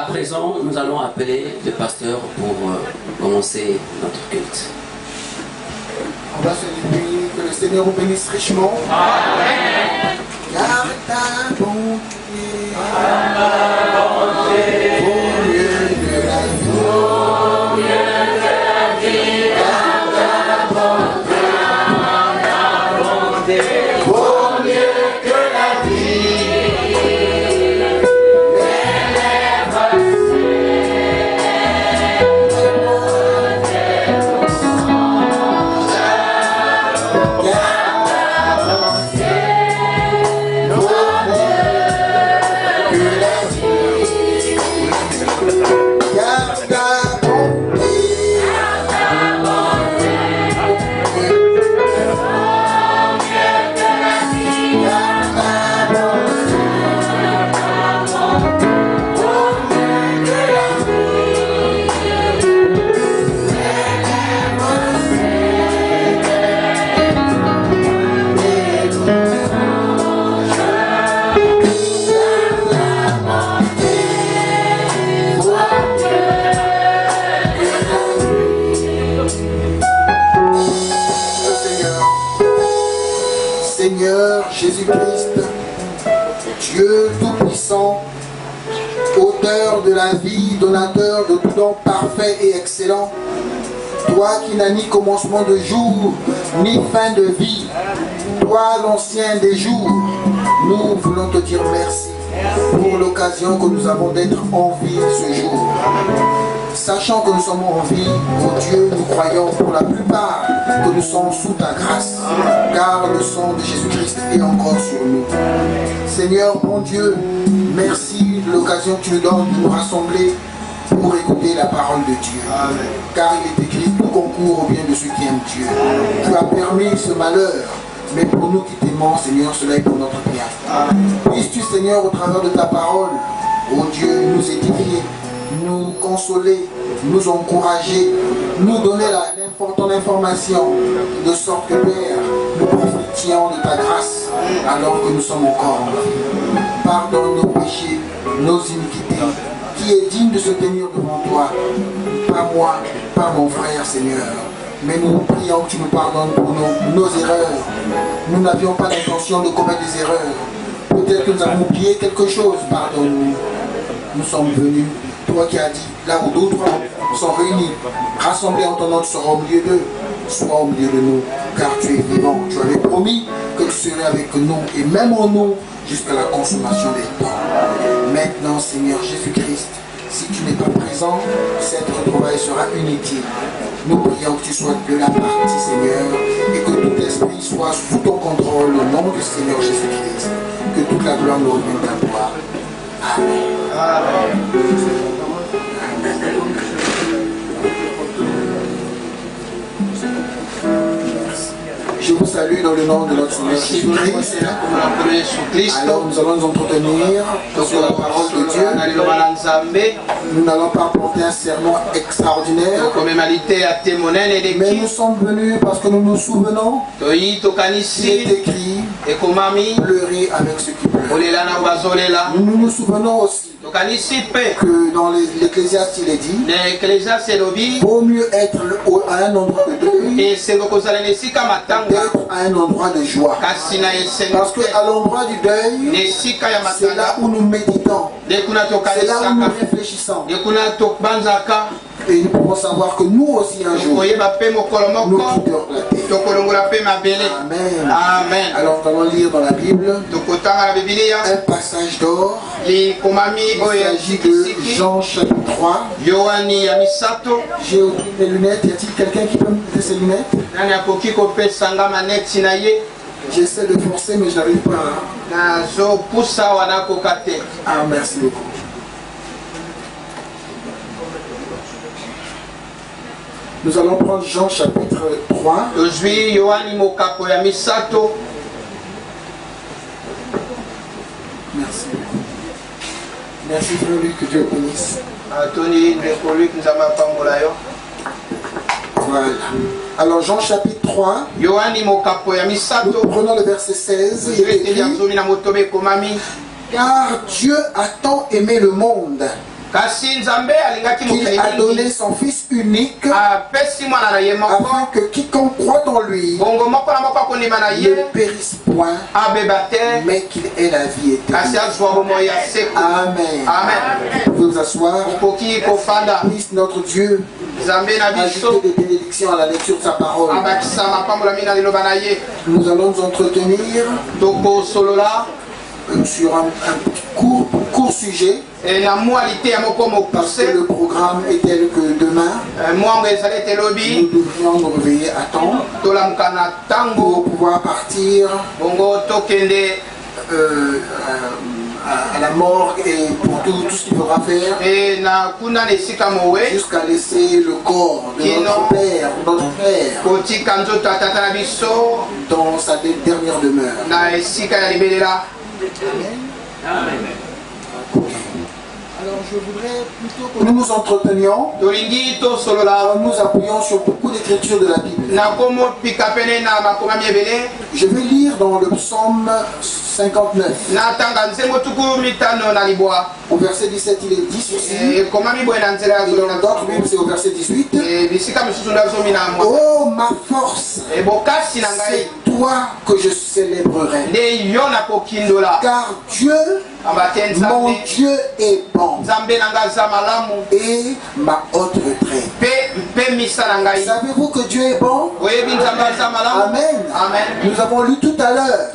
présent, nous allons appeler le pasteur pour commencer notre culte. On va se dire que le Seigneur vous bénisse richement. Amen. Garde ta bonté. Au lieu de la vie. Garde ta bonté. Au mieux que la vie. Seigneur Jésus-Christ, Dieu Tout-Puissant, auteur de la vie, donateur de tout don parfait et excellent, toi qui n'as ni commencement de jour, ni fin de vie, toi l'ancien des jours, nous voulons te dire merci pour l'occasion que nous avons d'être en vie ce jour. Sachant que nous sommes en vie, ô Dieu, nous croyons pour la plupart que nous sommes sous ta grâce, car le sang de Jésus-Christ est encore sur nous. Seigneur, bon Dieu, merci de l'occasion que tu nous donnes de nous rassembler pour écouter la parole de Dieu. Amen. Car il est écrit, tout concourt au bien de ceux qui aiment Dieu. Tu as permis ce malheur, mais pour nous qui t'aimons, Seigneur, cela est pour notre bien. Puisses-tu, Seigneur, au travers de ta parole, ô Dieu, nous édifier, nous consoler, nous encourager, nous donner ton information, de sorte que, Père, nous profitions de ta grâce alors que nous sommes encore en vie. Pardonne nos péchés, nos iniquités. Qui est digne de se tenir devant toi? Pas moi, pas mon frère, Seigneur. Mais nous prions que tu nous pardonnes pour nos erreurs. Nous n'avions pas l'intention de commettre des erreurs. Peut-être que nous avons oublié quelque chose. Pardonne-nous. Nous sommes venus. Toi qui as dit, là où d'autres sont réunis, rassemblés en ton nom, tu seras au milieu d'eux. Sois au milieu de nous, car tu es vivant. Tu avais promis que tu serais avec nous, et même en nous, jusqu'à la consommation des temps. Maintenant, Seigneur Jésus-Christ, si tu n'es pas présent, cette retrouvaille sera inutile. Nous prions que tu sois de la partie, Seigneur, et que tout esprit soit sous ton contrôle au nom du Seigneur Jésus-Christ. Que toute la gloire nous revienne à toi. Amen. Amen. Je vous salue dans le nom de notre Seigneur Jésus-Christ. Alors nous allons nous entretenir sur la parole de Dieu. Nous n'allons pas porter un sermon extraordinaire, mais nous sommes venus parce que nous nous souvenons qu'il est écrit pleurer avec ceux qui pleurent. Nous nous souvenons aussi que dans l'Ecclésiaste il est dit vaut mieux être à un endroit de deuil d'être à un endroit de joie. Parce qu'à l'endroit du deuil, c'est là où nous méditons, c'est là où nous réfléchissons. Et nous pouvons savoir que nous aussi un jour, nous quitterons la terre. Amen. Amen. Alors nous allons lire dans la Bible un passage d'or. Il s'agit de Jean chapitre 3. J'ai oublié mes lunettes. Y a-t-il quelqu'un qui peut me mettre ses lunettes? J'essaie de forcer mais je n'arrive pas. Ah, merci beaucoup. Nous allons prendre Jean chapitre 3. Merci. Merci frère Luc, que Dieu bénisse. Voilà. Alors Jean chapitre 3. Nous prenons le verset 16. Il est écrit, car Dieu a tant aimé le monde qu'il a donné son Fils unique afin que quiconque croit en lui ne périsse point, mais qu'il ait la vie éternelle. Amen. Vous pouvez vous asseoir. Puisse notre Dieu ajouter des bénédictions à la lecture de sa parole. Nous allons nous entretenir sur un court sujet, parce que le programme est tel que demain nous devrions nous réveiller à temps pour pouvoir partir à la morgue et pour tout ce qu'il faudra faire, jusqu'à laisser le corps de notre Père dans sa dernière demeure. Amen. Alors je voudrais plutôt que nous nous entretenions, nous appuyons sur beaucoup d'écritures de la Bible. Je vais lire dans le psaume 59. Au verset 17, il est 10 aussi. Et dans d'autres Bibles, c'est au verset 18. Oh ma force, c'est toi que je célébrerai. Car Dieu, mon Dieu est bon et ma haute retraite. Savez-vous que Dieu est bon? Amen. Nous avons lu tout à l'heure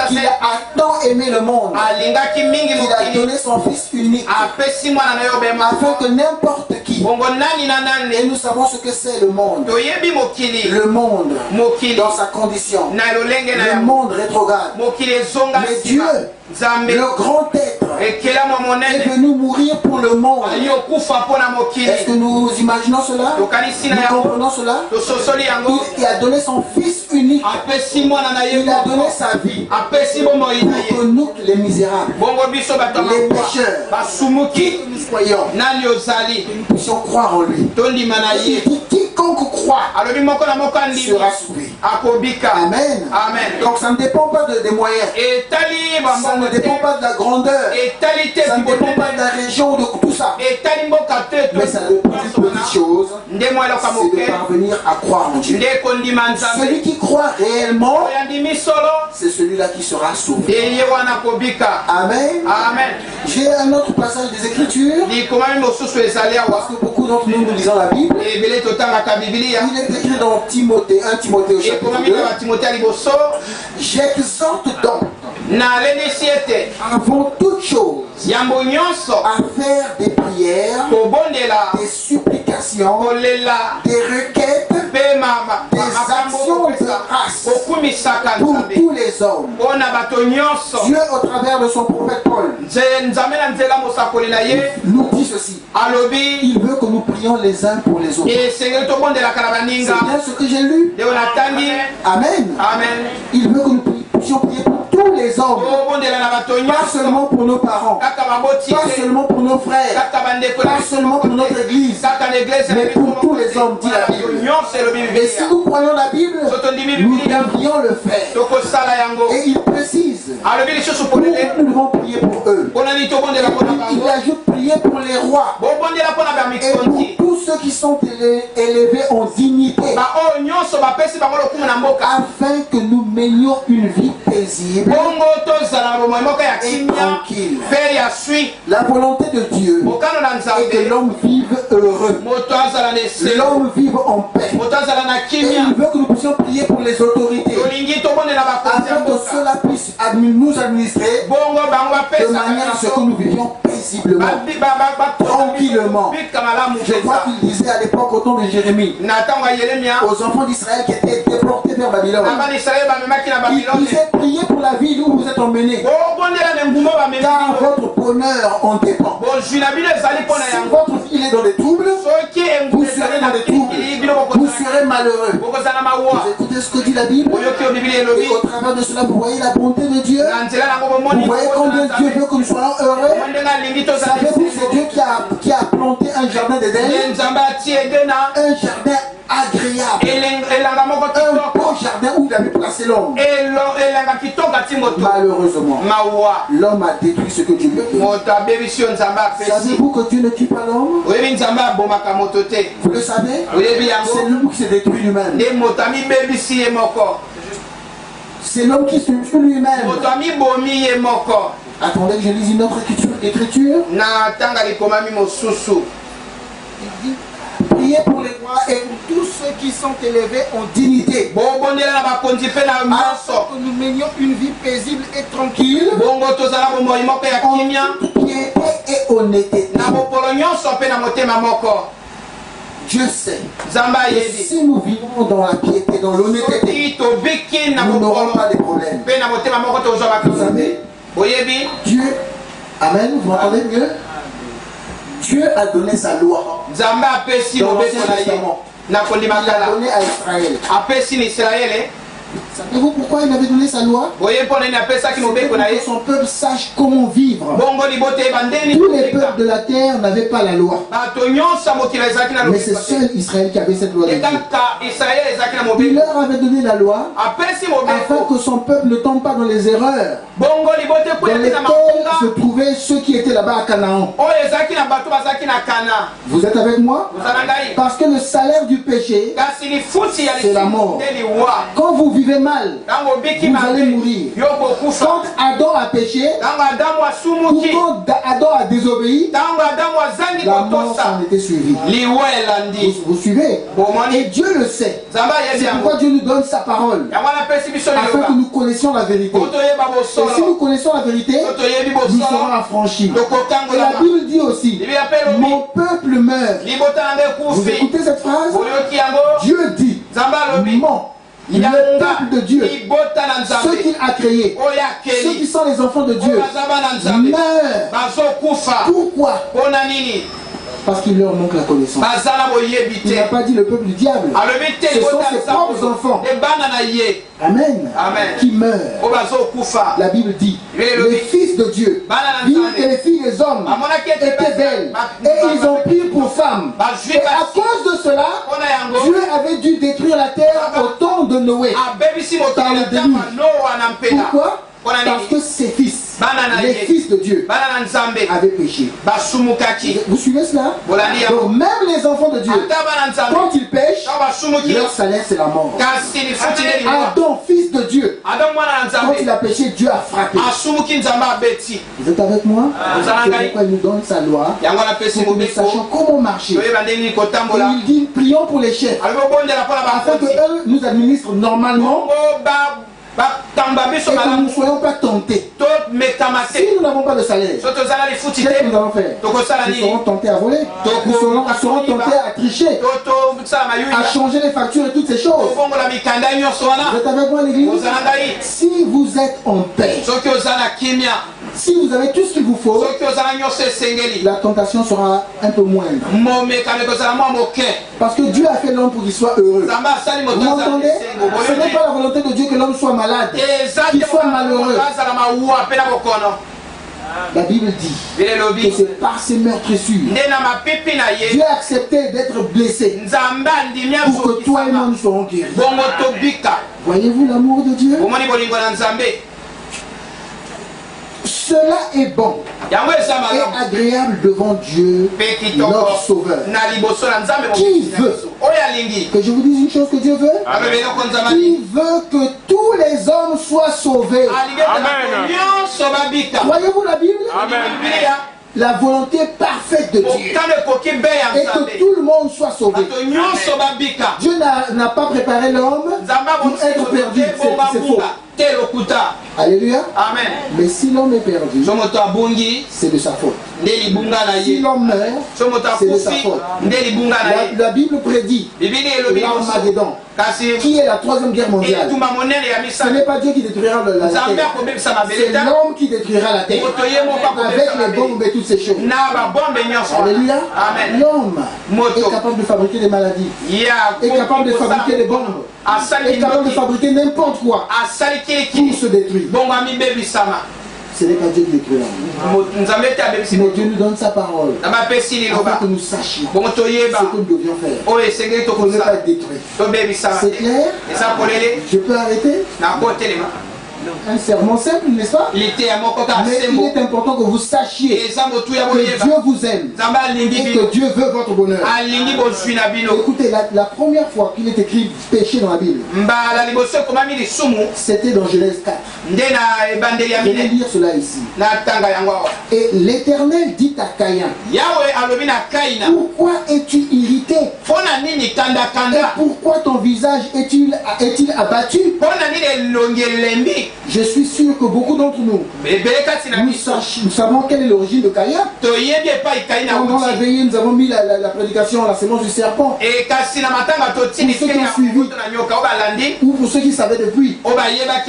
qu'il a tant aimé le monde qu'il a donné son Fils unique afin que n'importe qui, et nous savons ce que c'est le monde dans sa condition, le monde rétrograde, mais Dieu, le grand être, est venu mourir pour le monde. Est-ce que nous imaginons cela? Nous comprenons cela? Il a donné son Fils unique. Il a donné sa vie pour que nous, les misérables, les pécheurs, qui nous soyons, nous puissions croire en lui. Il dit quiconque croit sera sauvé. Amen. Donc ça ne dépend pas des moyens. Ça ne dépend pas de la grandeur. Ça ne dépend pas de la région ou de tout ça. Mais ça dépend d'une petite chose, c'est de parvenir à croire en Dieu. Celui qui croit réellement, c'est celui-là qui sera sauvé. Amen. J'ai un autre passage des Écritures, parce que beaucoup d'entre nous lisons la Bible. Il est écrit dans Timothée, 1 Timothée au chapitre 2. J'exhorte donc avant toute chose à faire des prières, des supplications, des requêtes, des actions de grâce pour tous les hommes. Dieu, au travers de son prophète Paul, nous dit ceci: il veut que nous prions les uns pour les autres. C'est bien ce que j'ai lu. Amen. Il veut que nous puissions prier pour tous les hommes, pas seulement pour nos parents, pas seulement pour nos frères, pas seulement pour notre église, mais pour tous les hommes, dit la Bible. Et si nous croyons la Bible, nous devrions le faire. Et il précise, nous devons prier pour eux. Il ajoute prier pour les rois et pour tous ceux qui sont élevés en dignité, afin que nous menions une vie paisible et tranquille. La volonté de Dieu est que l'homme vive heureux, l'homme vive en paix. Et il veut que nous puissions prier pour les autorités, afin que cela puisse nous administrer de manière à ce que nous vivions paisiblement, tranquillement. Je crois qu'il disait à l'époque au temps de Jérémie aux enfants d'Israël qui étaient déportés vers Babylone, il disait: priez pour la ville où vous êtes emmenés, car votre bonheur en dépend. Si votre vie est dans des troubles, vous serez dans des troubles, vous serez malheureux. Vous écoutez ce que dit la Bible, et au travers de cela vous voyez la bonté de Dieu. Vous voyez combien Dieu veut que nous soyons heureux. Savez-vous, c'est Dieu qui a planté un jardin d'Éden, un jardin agréable. Un beau jardin où il avait placé l'homme. Malheureusement, l'homme a détruit ce que Dieu lui a donné. Savez-vous que Dieu ne tue pas l'homme? Vous le savez? C'est l'homme qui s'est détruit lui-même. C'est l'homme qui se tue lui-même. Attendez que je lise une autre écriture. Il dit, priez pour les rois et pour tous ceux qui sont élevés en dignité, afin que nous menions une vie paisible et tranquille, en toute piété et honnêteté. Dieu sait que si nous vivons dans la piété, dans l'honnêteté, nous n'aurons pas de problème. Vous savez, Dieu, amen, vous m'entendez mieux? Dieu a donné sa loi dans l'Ancien Testament. Il l'a donné à Israël. Savez-vous pourquoi il avait donné sa loi? Pour que son peuple sache comment vivre. Tous les peuples de la terre n'avaient pas la loi. Mais c'est seul Israël qui avait cette loi de Dieu. Il leur avait donné la loi afin que son peuple ne tombe pas dans les erreurs dans lesquelles se trouvaient ceux qui étaient là-bas à Canaan. Vous êtes avec moi? Parce que le salaire du péché, c'est la mort. Quand vous vivez mal, vous allez mourir. Quand Adam a péché, ou quand Adam a désobéi, la mort s'en était suivie. Vous suivez? Et Dieu le sait. C'est pourquoi Dieu nous donne sa parole, afin que nous connaissions la vérité. Et si nous connaissons la vérité, nous serons affranchis. Et la Bible dit aussi, mon peuple meurt. Vous écoutez cette phrase? Dieu dit, ment. Le peuple de Dieu, ceux qu'il a créés, ceux qui sont les enfants de Dieu, meurent. Pourquoi? Parce qu'il leur manque la connaissance. Il n'a pas dit le peuple du diable. Ce sont ses propres enfants. Amen. Qui meurent. La Bible dit, les fils de Dieu, et les filles des hommes étaient belles. Et ils ont pris pour femmes. Et à cause de cela, Dieu avait dû détruire la terre au temps de Noé. Par le déluge. Pourquoi? Parce que ses fils, les fils de Dieu, avaient péché. Vous suivez cela? Donc même les enfants de Dieu, quand ils pêchent, leur salaire c'est la mort. Adam, fils de Dieu, quand il a péché, Dieu a frappé. Vous êtes avec moi? C'est pourquoi il nous donne sa loi, pour que nous sachions comment marcher. Et il dit, prions pour les chefs, afin qu'eux nous administrent normalement, et que nous ne soyons pas tentés. Si nous n'avons pas de salaire, qu'est-ce que nous allons faire? Nous serons tentés à voler, nous serons tentés à tricher, à changer les factures et toutes ces choses. Vous êtes avec moi l'église? Si vous êtes en paix, si vous avez tout ce qu'il vous faut, la tentation sera un peu moindre. Parce que Dieu a fait l'homme pour qu'il soit heureux. Vous m'entendez? Ce n'est pas la volonté de Dieu que l'homme soit malade, qu'il soit malheureux. La Bible dit que c'est par ses meurtrissures Dieu a accepté d'être blessé pour que toi et moi nous soyons guéris. Voyez-vous l'amour de Dieu? Cela est bon et agréable devant Dieu, notre Sauveur. Qui veut que je vous dise une chose que Dieu veut? Qui veut que tous les hommes soient sauvés? Voyez-vous la Bible? La volonté parfaite de Dieu et que tout le monde soit sauvé. Dieu n'a pas préparé l'homme pour être perdu, c'est faux. Alléluia. Amen. Mais si l'homme est perdu, c'est de sa faute. Si l'homme meurt, c'est de sa faute. La Bible prédit l'Armageddon, qui est la troisième guerre mondiale. Ce n'est pas Dieu qui détruira la terre, c'est l'homme qui détruira la terre avec les bombes et toutes ces choses. Alléluia. L'homme est capable de fabriquer des maladies, est capable de fabriquer des bombes, est capable de fabriquer n'importe quoi pour se détruire. Ce n'est pas Dieu qui l'écrit. Mais Dieu nous donne sa parole. Afin que nous sachions ce que nous devions faire. Pour ne pas être détruits. C'est clair? Je peux arrêter? Un sermon simple, n'est-ce pas? Mais il est important que vous sachiez que Dieu vous aime et que Dieu veut votre bonheur. Écoutez, la première fois qu'il est écrit péché dans la Bible, c'était dans Genèse 4. Je vais lire cela ici. Et l'Éternel dit à Caïn, pourquoi es-tu irrité? Et pourquoi ton visage est-il abattu? Je suis sûr que beaucoup d'entre nous, nous savons quelle est l'origine de Caïn. Pendant la veillée, nous avons mis la prédication à la sémence du serpent. Pour ceux qui ont suivi, ou pour ceux qui savaient depuis,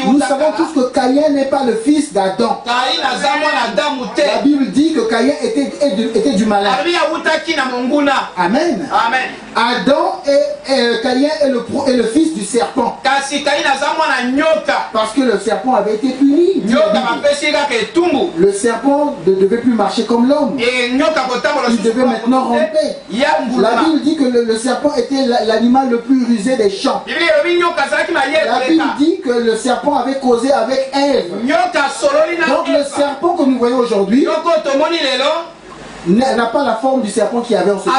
nous savons tous que Caïn n'est pas le fils d'Adam. La Bible dit que Caïn était du malin. Amen. Adam et Caïn est le fils du serpent. Parce que le serpent avait été puni. Le serpent ne devait plus marcher comme l'homme. Il devait maintenant ramper. La Bible dit que le serpent était l'animal le plus rusé des champs. La Bible dit que le serpent avait causé avec Ève. Donc le serpent que nous voyons aujourd'hui n'a pas la forme du serpent qui avait en ce temps.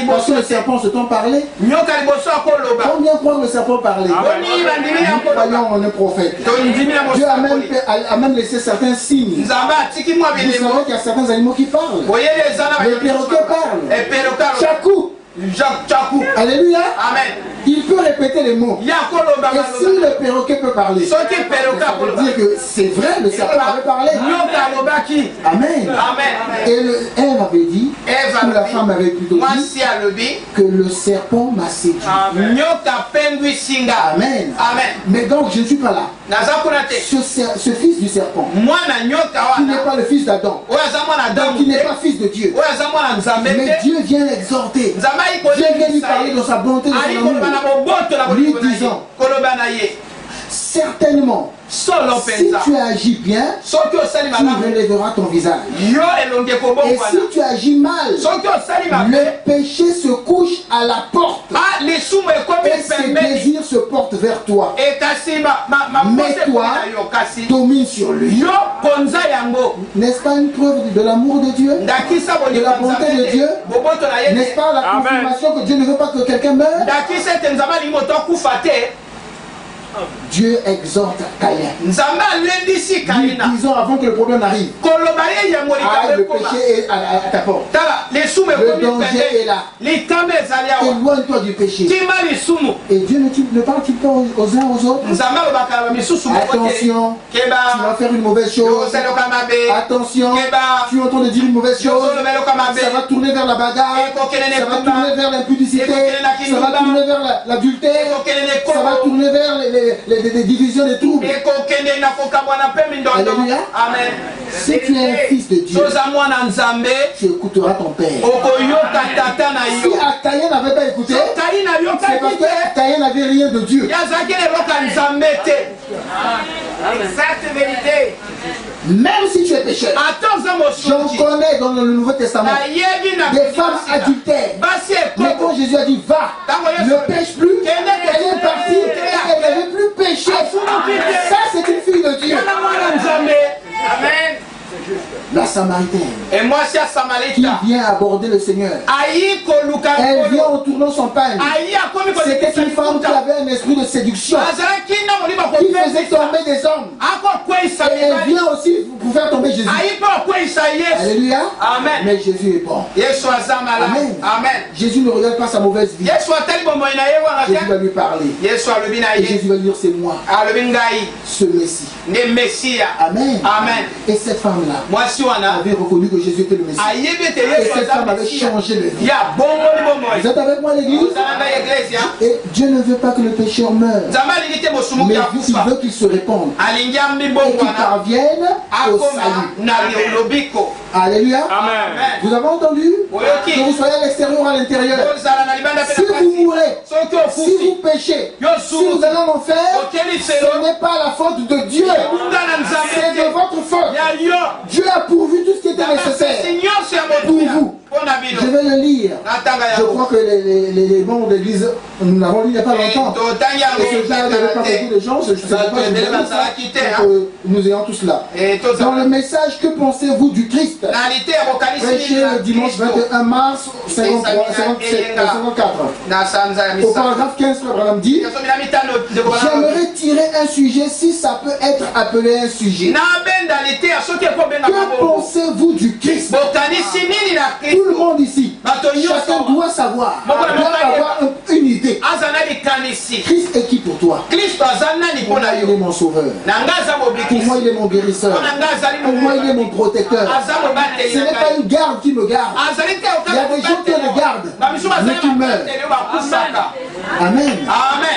Parce que le serpent en ce temps parlait. Combien croient que le serpent parlait? Nous croyons en un prophète. Dieu a même laissé certains signes. Vous savez qu'il y a certains animaux qui parlent. Le perroquet parle. Chakou. Alléluia. Amen. Il peut répéter les mots. Et si le perroquet peut parler, ça veut dire que c'est vrai, le serpent avait parlé. Amen. Et Ève avait dit, ou la femme avait plutôt dit, que le serpent m'a séduit. Amen. Mais donc je ne suis pas là. Ce fils du serpent, qui n'est pas le fils d'Adam, qui n'est pas fils de Dieu, mais Dieu vient l'exhorter. Dieu vient lui parler de sa bonté, de son amour, lui disant, certainement, si tu agis bien, tu relèveras ton visage. Et si tu agis mal, le péché se couche à la porte et ses désirs se portent vers toi. Mais toi, domine sur lui. N'est-ce pas une preuve de l'amour de Dieu, de la bonté de Dieu? N'est-ce pas la confirmation que Dieu ne veut pas que quelqu'un meure? Dieu exhorte Caïn. Disons avant que le problème arrive. Le péché est à ta porte. Le danger est là. Éloigne-toi du péché. Et Dieu ne parle-t-il pas aux uns aux autres? Attention, tu vas faire une mauvaise chose. Attention, tu es en train de dire une mauvaise chose. Ça va tourner vers la bagarre. Ça va tourner vers l'impudicité. Ça va tourner vers l'adultère. Ça va tourner vers les divisions, des troubles. Alléluia. Amen. Si tu es un fils de Dieu, tu écouteras ton père. Si Caïn n'avait pas écouté, c'est parce que Caïn n'avait rien de Dieu. Exacte vérité. Même si tu es pécheur, j'en connais dans le Nouveau Testament des femmes adultères. Mais quand Jésus a dit va, ne pêche plus, elle est partie et elle n'avait plus péché. Ça c'est une fille de Dieu. Amen. La Samaritaine qui vient aborder le Seigneur, elle vient en tournant son pagne. C'était une femme qui avait un esprit de séduction qui faisait tomber des hommes. Et elle vient aussi pour faire tomber Jésus. Alléluia. Amen. Mais Jésus est bon. Amen. Jésus ne regarde pas sa mauvaise vie. Jésus va lui parler. Et Jésus va lui dire c'est moi, ce Messie. Amen. Et cette femme-là avait reconnu que Jésus était le Messie. Et cette femme avait changé de vie. Vous êtes avec moi l'église? Et Dieu ne veut pas que le pécheur meure, mais il veut qu'il se répande et qu'il parvienne au salut. Alléluia. Amen. Vous avez entendu? Que vous soyez à l'extérieur ou à l'intérieur, si vous mourrez, si vous péchez, si vous allez en enfer, ce n'est pas la faute de Dieu, c'est de votre Dieu a pourvu tout ce qui était nécessaire pour vous. Je vais le lire. Je crois que les membres de l'église, nous l'avons lu il n'y a pas longtemps. Et ce jour, il n'y avait pas beaucoup de gens. Je ne sais pas nous ayons tous là. Dans le message, que pensez-vous du Christ? Prêché le dimanche 21 mars 54. Au paragraphe 15, Frère Branham dit: j'aimerais tirer un sujet si ça peut être appelé un sujet. Que pensez-vous du Christ? Tout le monde ici, chacun doit savoir, doit avoir une idée. Christ est qui pour toi? Pour moi, il est mon sauveur. Pour moi, il est mon guérisseur. Pour moi, il est mon protecteur. Ce n'est pas une garde qui me garde. Il y a des gens qui regardent, mais qui meurent. Amen.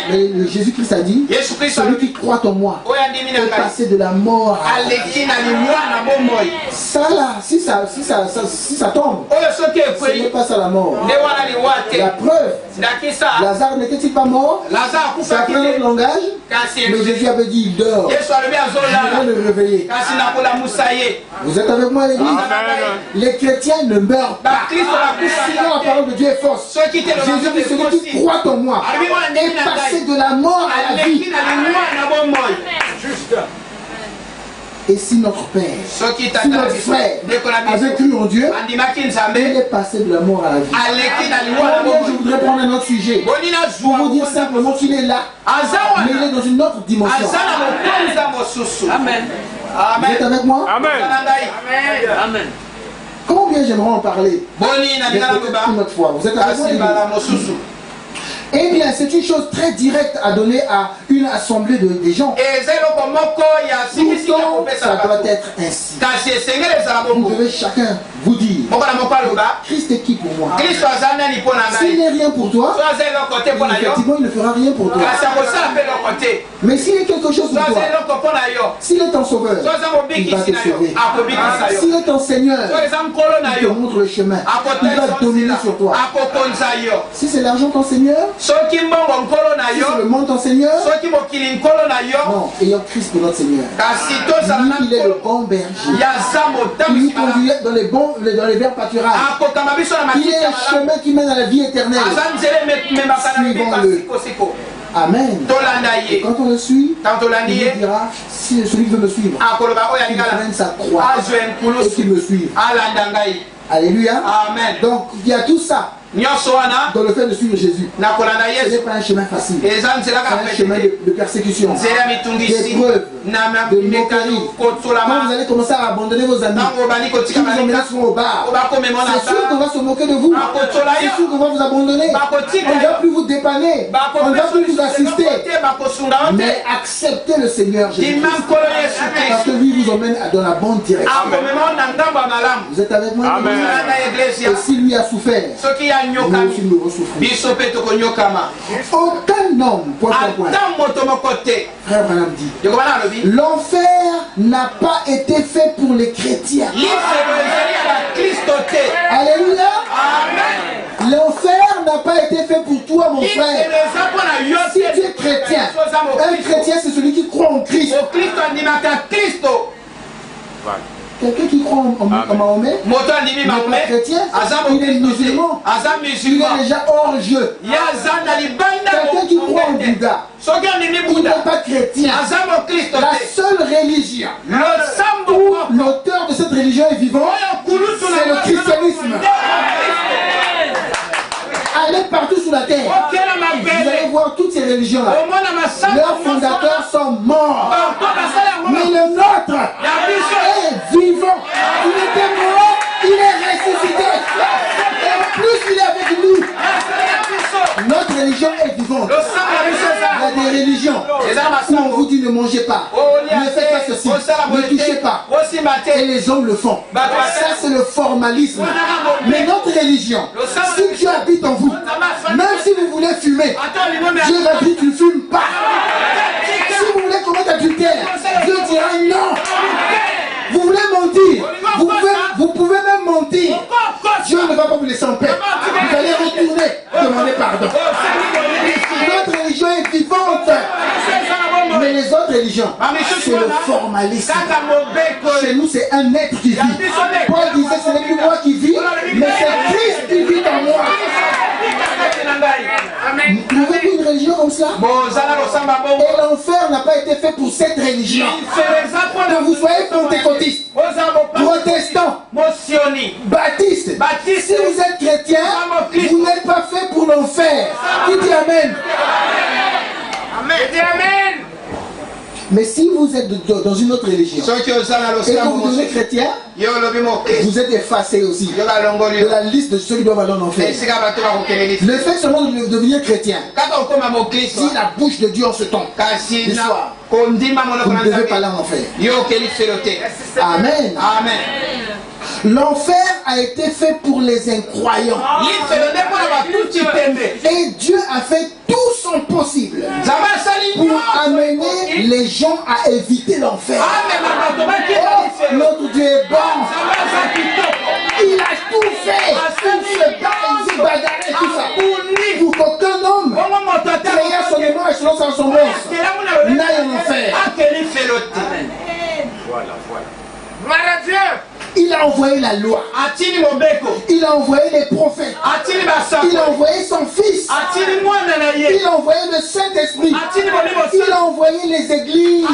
Mais Jésus-Christ a dit: celui qui croit en moi est passé de la mort à la vie. Ça là, si ça tombe, ce n'est pas ça la mort. La preuve, Lazare n'était-il pas mort? C'est après notre langage, mais Jésus avait dit: il dort. Je vais le réveiller. Vous êtes avec moi, l'église? Les chrétiens ne meurent pas. Sinon la parole de Dieu est fausse. Jésus dit: celui qui croit en moi est passé de la mort à la vie. Et si notre Père, si notre frère avait cru en Dieu, il est passé de la mort à la vie. Je voudrais prendre un autre sujet pour vous dire simplement qu'il est là, mais il est dans une autre dimension. Amen. Vous êtes avec moi? Amen. Combien j'aimerais en parler? Une autre fois. Vous êtes avec moi? Eh bien, c'est une chose très directe à donner à une assemblée des gens. Pourtant, ça doit être ainsi. Vous devez chacun vous dire: Christ est qui pour moi? S'il n'est rien pour toi, effectivement, il ne fera rien pour toi. Mais s'il est quelque chose pour toi, s'il est ton sauveur, il va te sauver. S'il est ton Seigneur, il te montre le chemin. Il va dominer sur toi. Si c'est l'argent ton Seigneur, si c'est le monde ton Seigneur, non, ayant Christ pour notre Seigneur. Lui, il est le bon berger. Il nous conduit dans les verts pâturages. Il est un chemin qui mène à la vie éternelle. Suivons-le. Amen. Et quand on le suit, il nous dira: si celui qui veut me suivre, qu'il prenne sa croix et qu'il me suive. Alléluia. Amen. Donc il y a tout ça dans le fait de suivre Jésus. Ce n'est pas un chemin facile. C'est un chemin de persécution, d'épreuve, de moquerie. Quand vous allez commencer à abandonner vos amis, qui vous emmènent souvent au bar, c'est sûr qu'on va se moquer de vous. C'est sûr qu'on va vous abandonner. On ne va plus vous dépanner. On ne va plus vous assister. Mais acceptez le Seigneur Jésus. Parce que lui vous emmène dans la bonne direction. Vous êtes avec moi? Amen. Et si lui a souffert, nous aussi nous souffrons. Aucun homme, point. Frère Branham dit: l'enfer n'a pas été fait pour les chrétiens. Alléluia. L'enfer n'a pas été fait pour toi, mon frère. Si tu es chrétien, un chrétien, c'est celui qui croit en Christ. Quelqu'un qui croit en Mahomet, il n'est pas chrétien, il est musulman, il est déjà hors jeu. Quelqu'un qui croit en Bouddha, il n'est pas chrétien. La seule religion où l'auteur de cette religion est vivant, c'est le christianisme. Allez partout sur la terre, vous allez voir toutes ces religions-là. Leurs fondateurs sont morts. Mais le nôtre est vivant. Il était mort, il est ressuscité. Et en plus, il est avec nous. Notre religion est vivante. Il y a des religions où on vous dit: ne mangez pas, ne faites pas ceci, ne touchez pas. Et les hommes le font. Ça, c'est le formalisme. Mais notre religion, si Dieu habite en vous, même si vous voulez fumer, Dieu va dire: tu ne fumes pas. Si vous voulez commettre adultère, Dieu dira non. Vous voulez mentir, vous pouvez même mentir. Dieu ne va pas vous laisser en paix. Vous allez retourner demander pardon. Notre religion est vivante. Mais les autres religions, c'est le formalisme. Chez nous, c'est un être qui vit. Paul disait, ce n'est plus moi qui vis, mais c'est Christ qui vit en moi. Vous avez une religion comme cela? Et l'enfer n'a pas été fait pour cette religion. Que vous soyez pentecôtiste, protestant, baptiste, si vous êtes chrétien, vous n'êtes pas fait pour l'enfer. Qui dit Amen? Amen. Mais si vous êtes dans une autre religion et que vous devenez chrétien, vous êtes effacé aussi de la liste de ceux qui doivent aller en enfer. Le fait seulement de devenir chrétien, si la bouche de Dieu en ce temps, l'histoire, vous ne devez pas aller en enfer. Amen. Amen. L'enfer a été fait pour les incroyants. Et Dieu a fait tout son possible pour amener les gens à éviter l'enfer. Oh, notre Dieu est bon. Il a tout fait. Il se bagarrait tout ça. Pour qu'aucun homme créé à son nom et selon son sens n'aille en enfer. Voilà. Il a envoyé la loi. Il a envoyé les prophètes. Il a envoyé son fils. Il a envoyé le Saint-Esprit. Il a envoyé les églises.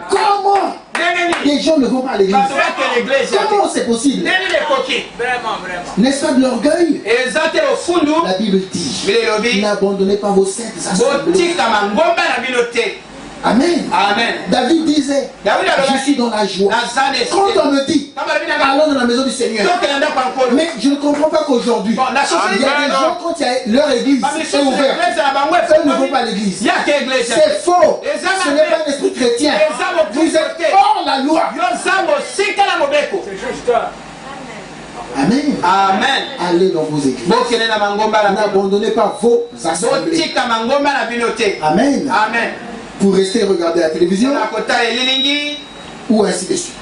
Comment les gens ne vont pas à l'église? Comment c'est possible? N'est-ce pas de l'orgueil? La Bible dit, n'abandonnez pas vos saintes assemblées. Amen. Amen. David disait, je suis dans la joie. Quand on me dit, allons dans la maison du Seigneur. Mais je ne comprends pas qu'aujourd'hui, il y a des gens, quand leur église est ouverte, eux ne vont pas à l'église. C'est faux. Ce n'est pas un esprit chrétien. Vous êtes hors la loi. Amen. Amen. Allez dans vos églises. N'abandonnez pas vos assemblées. Amen. Amen. Pour rester regarder la télévision ou ainsi de suite.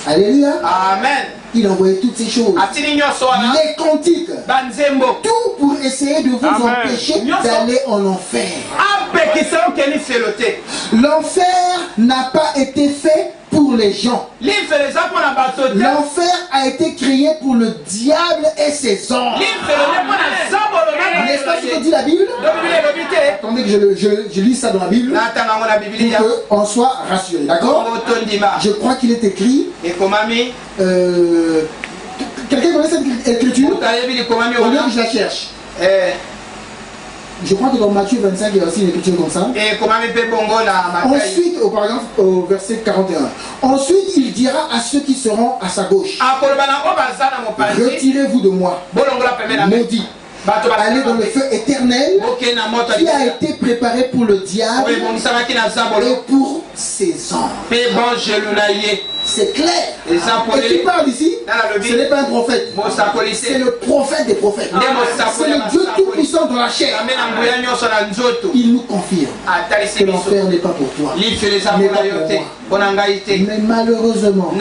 Alléluia. Amen. Il a envoyé toutes ces choses, les cantiques, tout pour essayer de vous empêcher d'aller en enfer. L'enfer n'a pas été fait pour les gens. L'enfer a été créé pour le diable et ses anges. N'est-ce pas ce que dit la Bible? Attendez que je lis ça dans la Bible pour qu'on soit rassuré. D'accord? Je crois qu'il est écrit. Quelqu'un connaît cette écriture? Au lieu que je la cherche. Je crois que dans Matthieu 25, il y a aussi une écriture comme ça. Ensuite, par exemple, au verset 41. Ensuite, il dira à ceux qui seront à sa gauche, retirez-vous de moi, maudit. Allez dans le feu éternel qui a été préparé pour le diable et pour ses anges. C'est clair. Et qui parle ici, ce n'est pas un prophète. C'est le prophète des prophètes. C'est le Dieu tout-puissant dans la chair. Il nous confirme que l'enfer n'est pas pour toi, n'est pas pour moi. Mais malheureusement,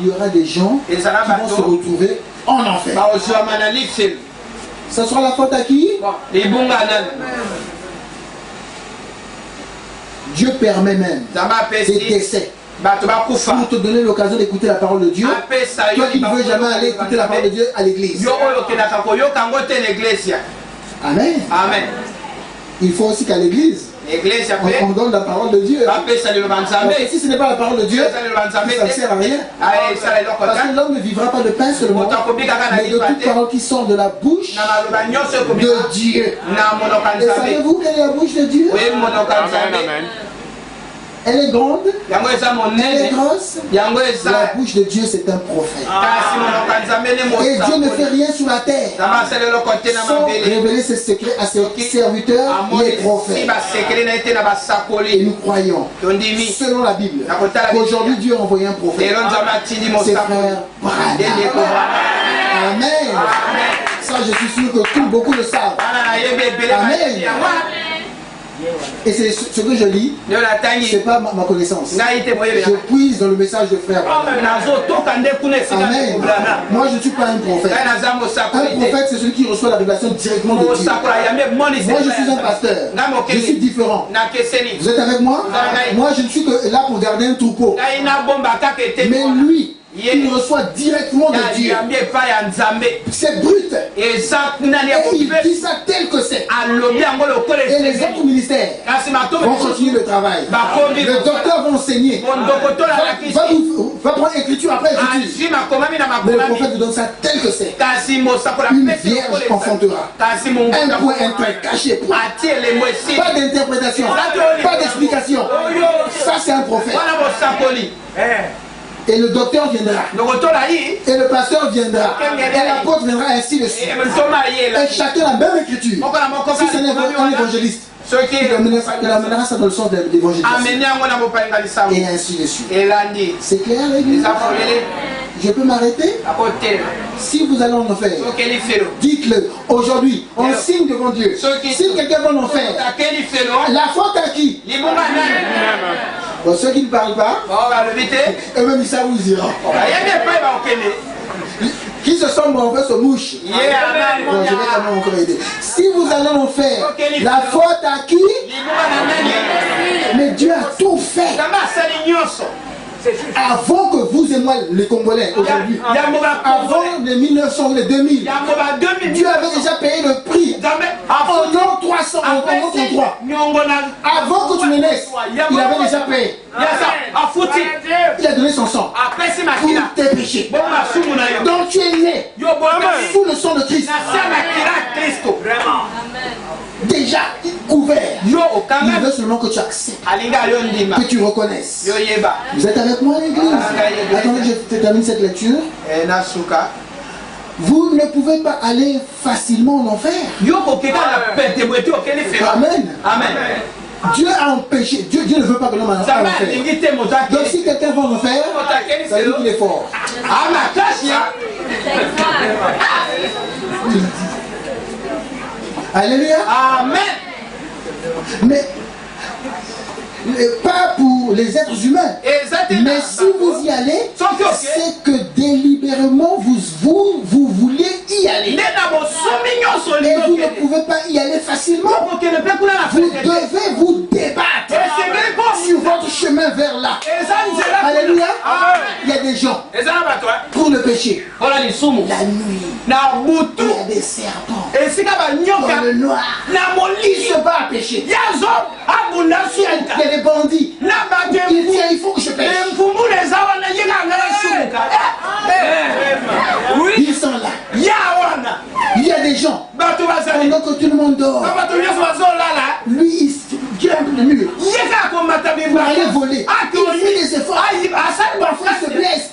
il y aura des gens qui vont se retrouver en enfer. Ça sera la faute à qui? Dieu permet même des décès pour te donner l'occasion d'écouter la parole de Dieu. Toi qui ne veux jamais aller écouter la parole de Dieu à l'église. Amen. Amen. Il faut aussi qu'à l'église, on donne la parole de Dieu. Mais si ce n'est pas la parole de Dieu, ça ne sert à rien. Parce que l'homme ne vivra pas de pain seulement, mais de toute parole qui sort de la bouche de Dieu. Et savez-vous quelle est la bouche de Dieu? Amen. Elle est grande, elle est grosse. La bouche de Dieu, c'est un prophète. Et Dieu ne fait rien sur la terre sans révéler ses secrets à ses serviteurs, les prophètes. Et nous croyons, selon la Bible, qu'aujourd'hui Dieu a envoyé un prophète. C'est frère Branham. Amen. Ça, je suis sûr que beaucoup le savent. Amen. Et c'est ce que je lis, c'est pas ma connaissance. Je puise dans le message de frère. Amen. Moi je ne suis pas un prophète. Un prophète c'est celui qui reçoit la révélation directement de Dieu. Moi je suis un pasteur. Je suis différent. Vous êtes avec moi? Moi je ne suis que là pour garder un troupeau. Mais lui, il reçoit directement de Dieu. C'est brut. Et il dit ça tel que c'est. Et les autres ministères vont continuer le travail. Le docteur va enseigner. Va prendre écriture après écriture. Mais le prophète vous donne ça tel que c'est. Une vierge enfantera. Un point, un trait caché. Pas d'interprétation. Pas d'explication. Ça c'est un prophète. Et le docteur viendra. Et le pasteur viendra. Et l'apôtre viendra, ainsi de suite. Et chacun la même écriture. Si c'est un évangéliste, il amènera ça dans le sens de l'évangélisation. Et ainsi de suite. C'est clair l'église? Je peux m'arrêter? Si vous allez en enfer, dites-le aujourd'hui, en signe devant Dieu. Si quelqu'un va en enfer, la faute à qui? Bon, ceux qui ne parlent pas, eux-mêmes ils savent où ils iront. Qui se semble en fait se mouche. Bon, je vais quand même encore aider. Si vous allez en faire, la faute à qui? Mais Dieu a tout fait. Avant que vous et moi, les Congolais, aujourd'hui, avant les 1900, les 2000, Dieu avait déjà payé le prix. En l'an 300, en 33. Avant que tu ne naisses, il avait déjà payé. Il a donné son sang pour tes péchés. Donc tu es né sous le sang de Christ. Déjà couvert. Il veut seulement que tu acceptes, que tu reconnaisses. Vous êtes avec moi l'église? Attendez que je termine cette lecture. Vous ne pouvez pas aller facilement en enfer. Amen. Amen. Dieu a empêché. Dieu ne veut pas que l'homme aille en enfer. Donc si quelqu'un va en enfer, ça veut dire qu'il est fort. Alléluia. Amen. Mais pas pour les êtres humains. Mais si vous y allez, c'est que délibérément vous voulez y aller. Et vous ne pouvez pas y aller facilement. Vous devez vous débattre sur votre chemin vers là. Alléluia. Il y a des gens pour le péché. La nuit. Il y a des serpents. Dans le noir. Qui se bat à pécher. Il y a des bandits. Il faut que je pêche. Ils sont là. Il y a des gens. Pendant que tout le monde dort. Lui, il grimpe le mur. Pour aller voler. Il fait des efforts. Parfois il se blesse.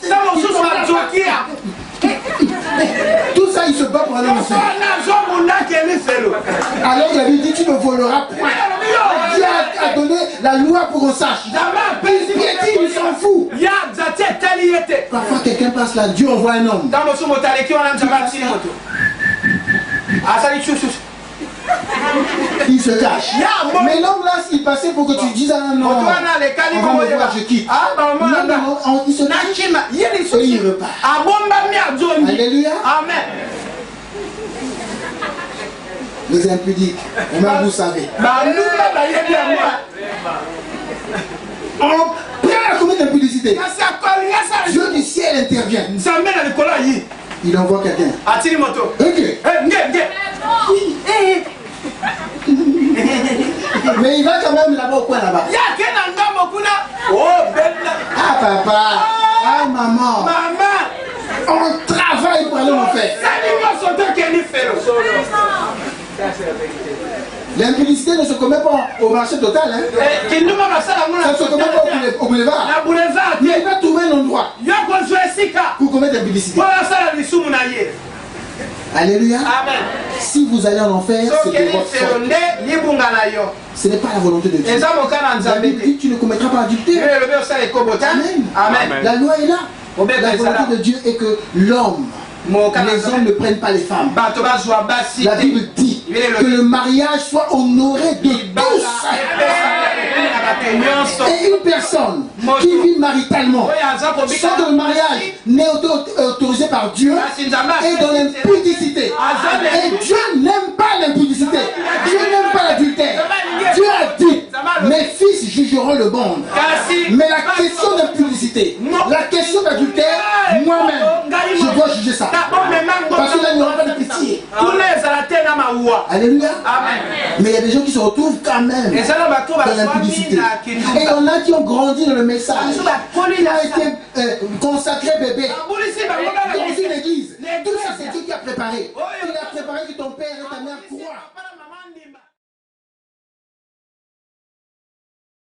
Tout ça, il se bat pour aller en enfer. Alors la Bible dit tu ne voleras point. Dieu a donné la loi pour qu'on sache. Il s'en fout. Parfois quelqu'un passe là, Dieu envoie un homme. Il se cache. Mais l'homme là, il passait pour que tu dises à un homme, on va me voir, je quitte. Non, il se cache et il repart. Alléluia. Amen. Les impudiques, même vous savez. On prend la comète d'impudicité. Dieu du ciel intervient. Il envoie quelqu'un. Ok. Mais il va quand même là-bas au coin là-bas. Ah papa, ah maman, on travaille pour aller en enfer. L'impudicité ne se commet pas au marché total. Hein. Ça ne se commet pas au boulevard. Mais il va trouver un endroit pour commettre l'impudicité. Alléluia. Amen. Si vous allez en enfer, c'est de votre faute. Ce n'est pas la volonté de Dieu. La Bible dit tu ne commettras pas adultère. Amen. Amen. La loi est là. La volonté de Dieu est que l'homme, les hommes ne prennent pas les femmes. La Bible dit Que le mariage soit honoré de tous. Et une personne qui vit maritalement, sans que le mariage n'est autorisé par Dieu, est dans l'impudicité. Et Dieu n'aime pas l'impudicité. Dieu n'aime pas l'adultère. Dieu a dit, mes fils jugeront le monde. Mais la question d'impudicité, la question d'adultère, moi-même, je dois juger ça. Parce que là, il n'y aura pas de pitié. Alléluia. Mais il y a des gens qui se retrouvent quand même dans l'impudicité. Et il y en a qui ont grandi dans le message, qui ont été consacrés bébés dans une église. Tout ça, c'est Dieu qui a préparé. Il a préparé que ton père et ta mère croient.